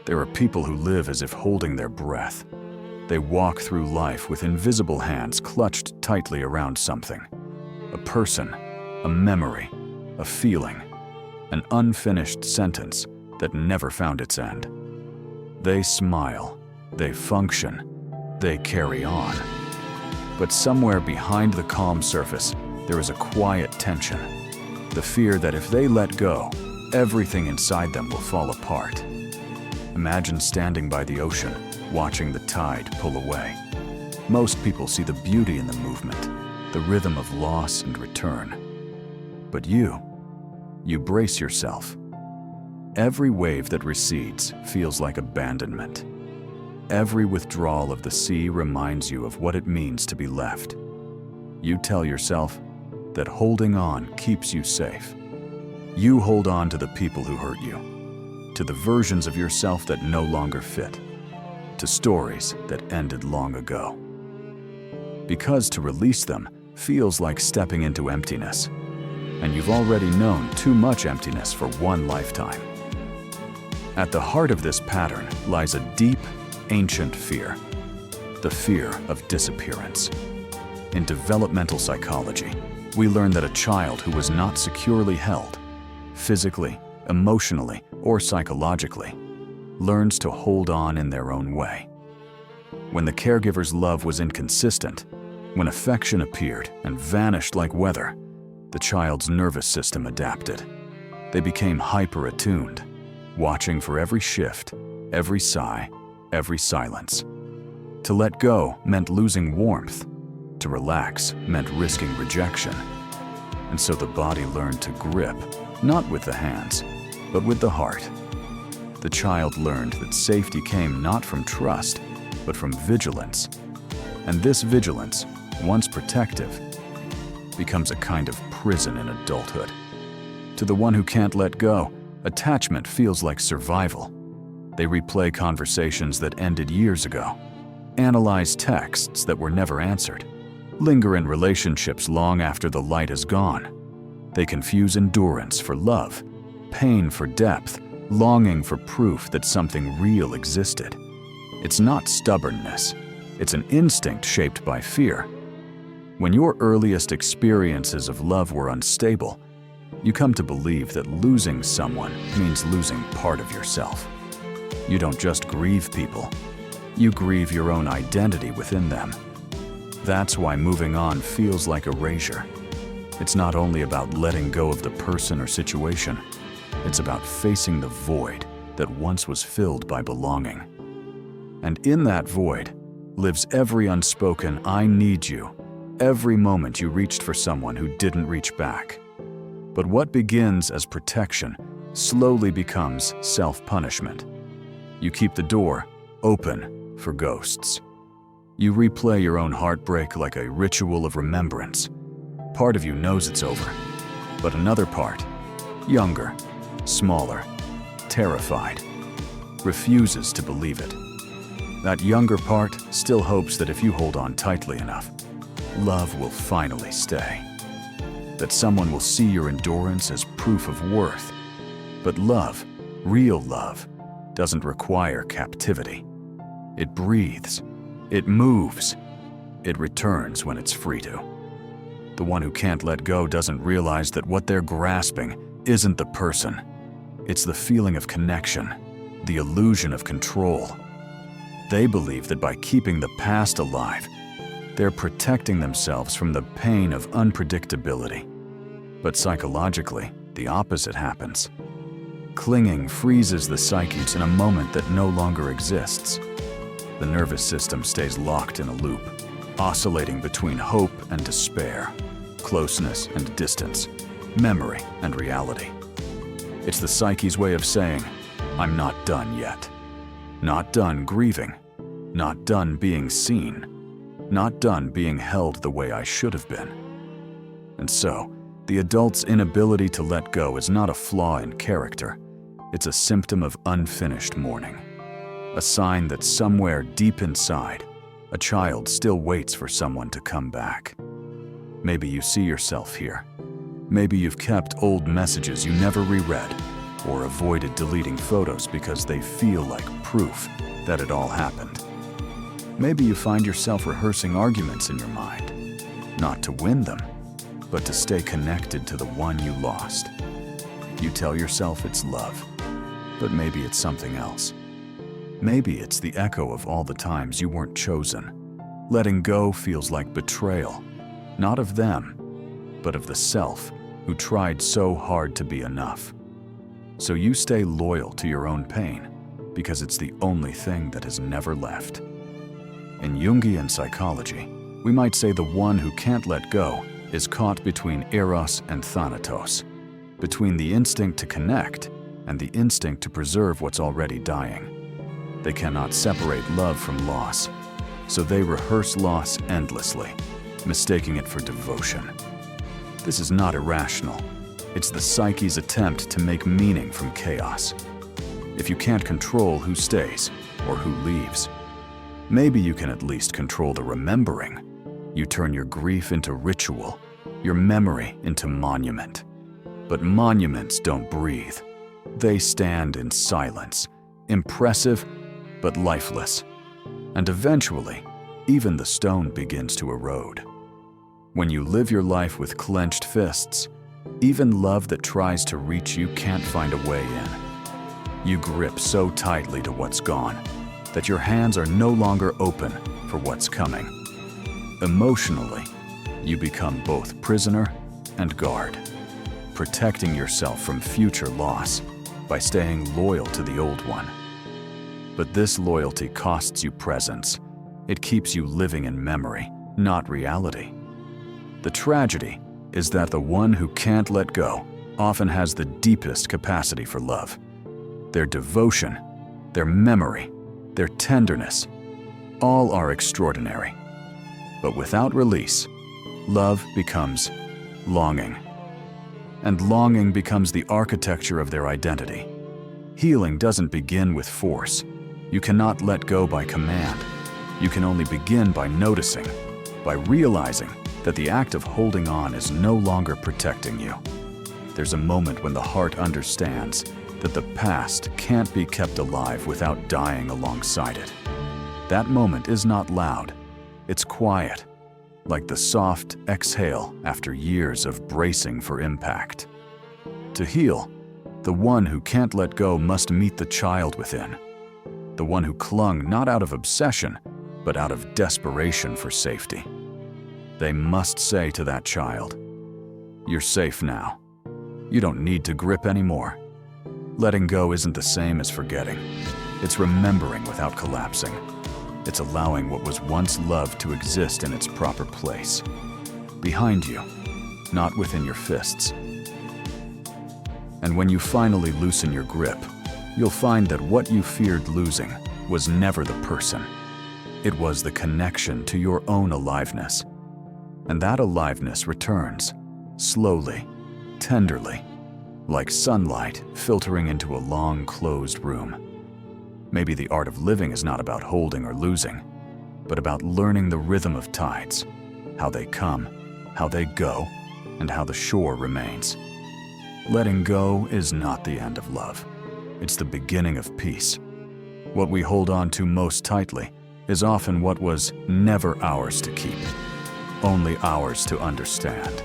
There are people who live as if holding their breath. They walk through life with invisible hands clutched tightly around something. A person, a memory, a feeling, an unfinished sentence that never found its end. They smile, they function, they carry on. But somewhere behind the calm surface, there is a quiet tension. The fear that if they let go, everything inside them will fall apart. Imagine standing by the ocean, watching the tide pull away. Most people see the beauty in the movement, the rhythm of loss and return. But you brace yourself. Every wave that recedes feels like abandonment. Every withdrawal of the sea reminds you of what it means to be left. You tell yourself that holding on keeps you safe. You hold on to the people who hurt you, to the versions of yourself that no longer fit, to stories that ended long ago. Because to release them feels like stepping into emptiness, and you've already known too much emptiness for one lifetime. At the heart of this pattern lies a deep, ancient fear, the fear of disappearance. In developmental psychology, we learn that a child who was not securely held, physically, emotionally, or psychologically, learns to hold on in their own way. When the caregiver's love was inconsistent, when affection appeared and vanished like weather, the child's nervous system adapted. They became hyper-attuned, watching for every shift, every sigh, every silence. To let go meant losing warmth. To relax meant risking rejection. And so the body learned to grip, not with the hands, but with the heart. The child learned that safety came not from trust, but from vigilance. And this vigilance, once protective, becomes a kind of prison in adulthood. To the one who can't let go, attachment feels like survival. They replay conversations that ended years ago, analyze texts that were never answered, linger in relationships long after the light is gone. They confuse endurance for love, pain for depth, longing for proof that something real existed. It's not stubbornness, it's an instinct shaped by fear. When your earliest experiences of love were unstable, you come to believe that losing someone means losing part of yourself. You don't just grieve people, you grieve your own identity within them. That's why moving on feels like erasure. It's not only about letting go of the person or situation, it's about facing the void that once was filled by belonging. And in that void lives every unspoken "I need you," every moment you reached for someone who didn't reach back. But what begins as protection slowly becomes self-punishment. You keep the door open for ghosts. You replay your own heartbreak like a ritual of remembrance. Part of you knows it's over, but another part, younger, smaller, terrified, refuses to believe it. That younger part still hopes that if you hold on tightly enough, love will finally stay. That someone will see your endurance as proof of worth. But love, real love, doesn't require captivity. It breathes, it moves, it returns when it's free to. The one who can't let go doesn't realize that what they're grasping isn't the person. It's the feeling of connection, the illusion of control. They believe that by keeping the past alive, they're protecting themselves from the pain of unpredictability. But psychologically, the opposite happens. Clinging freezes the psyche in a moment that no longer exists. The nervous system stays locked in a loop, oscillating between hope and despair, closeness and distance, memory and reality. It's the psyche's way of saying, "I'm not done yet." Not done grieving, not done being seen, not done being held the way I should have been. And so, the adult's inability to let go is not a flaw in character. It's a symptom of unfinished mourning. A sign that somewhere deep inside, a child still waits for someone to come back. Maybe you see yourself here. Maybe you've kept old messages you never reread, or avoided deleting photos because they feel like proof that it all happened. Maybe you find yourself rehearsing arguments in your mind, not to win them, but to stay connected to the one you lost. You tell yourself it's love, but maybe it's something else. Maybe it's the echo of all the times you weren't chosen. Letting go feels like betrayal, not of them, but of the self who tried so hard to be enough. So you stay loyal to your own pain because it's the only thing that has never left. In Jungian psychology, we might say the one who can't let go is caught between eros and thanatos, between the instinct to connect and the instinct to preserve what's already dying. They cannot separate love from loss, so they rehearse loss endlessly, mistaking it for devotion. This is not irrational. It's the psyche's attempt to make meaning from chaos. If you can't control who stays or who leaves, maybe you can at least control the remembering. You turn your grief into ritual, your memory into monument. But monuments don't breathe. They stand in silence, impressive but lifeless. And eventually, even the stone begins to erode. When you live your life with clenched fists, even love that tries to reach you can't find a way in. You grip so tightly to what's gone that your hands are no longer open for what's coming. Emotionally, you become both prisoner and guard, protecting yourself from future loss by staying loyal to the old one. But this loyalty costs you presence. It keeps you living in memory, not reality. The tragedy is that the one who can't let go often has the deepest capacity for love. Their devotion, their memory, their tenderness, all are extraordinary. But without release, love becomes longing. And longing becomes the architecture of their identity. Healing doesn't begin with force. You cannot let go by command. You can only begin by noticing, by realizing that the act of holding on is no longer protecting you. There's a moment when the heart understands that the past can't be kept alive without dying alongside it. That moment is not loud. It's quiet, like the soft exhale after years of bracing for impact. To heal, the one who can't let go must meet the child within, the one who clung not out of obsession, but out of desperation for safety. They must say to that child, "You're safe now. You don't need to grip anymore." Letting go isn't the same as forgetting. It's remembering without collapsing. It's allowing what was once loved to exist in its proper place. Behind you, not within your fists. And when you finally loosen your grip, you'll find that what you feared losing was never the person. It was the connection to your own aliveness. And that aliveness returns, slowly, tenderly, like sunlight filtering into a long, closed room. Maybe the art of living is not about holding or losing, but about learning the rhythm of tides, how they come, how they go, and how the shore remains. Letting go is not the end of love. It's the beginning of peace. What we hold on to most tightly is often what was never ours to keep, only ours to understand.